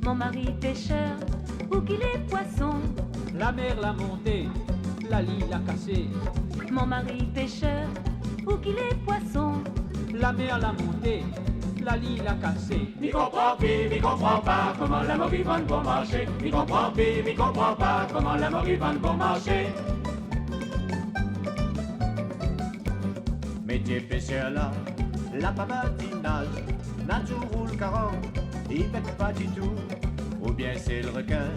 Mon mari pêcheur, où qu'il est poisson. La mer l'a monté, la lie l'a cassé. Mon mari pêcheur, où qu'il est poisson. La mer l'a monté, la lie l'a cassé. Mi comprend pas comment la morue va bon marché. Mi comprend pas comment la morue va bon marché. Métier pêcheur là, la papatinage, nature roule 40, il pète pas du tout. Ou bien c'est le requin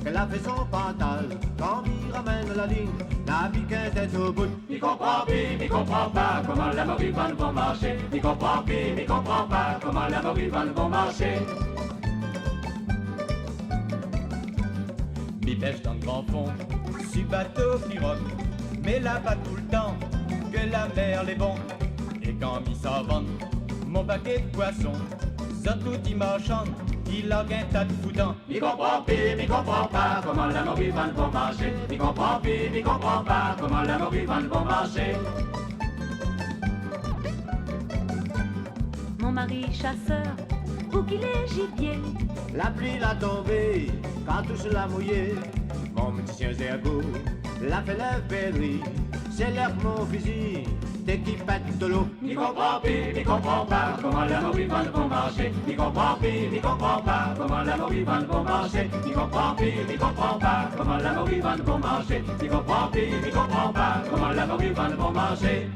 qu'elle a fait son pantal. Quand il ramène la ligne, la piquette est au bout. Mi comprend pas comment la morue va bon marché. Mi comprend pas comment la morue va bon marché. Mi pêche dans le grand fond, sur bateau pirogue, mais là pas tout le temps, que la mer l'est bon. Et quand mi s'en vend, mon paquet de poissons, surtout il marchande, il a un tas de foutants. Mi comprend pas comment la morue va bon marché. Mi comprend pas comment la morue va bon marché. Mon mari chasseur, où qu'il est gibier. La pluie l'a tombé, quand tout se l'a mouillé. Mon petit chien zergo, la fait la berry. C'est l'air mon fusil, dès qu'il pète de l'eau. Mi comprend pas comment la morue va bon marché. Mi comprend pas comment la morue va bon marché. Mi comprend pas comment la morue va bon marché. Mi comprend pas comment la morue va bon marché.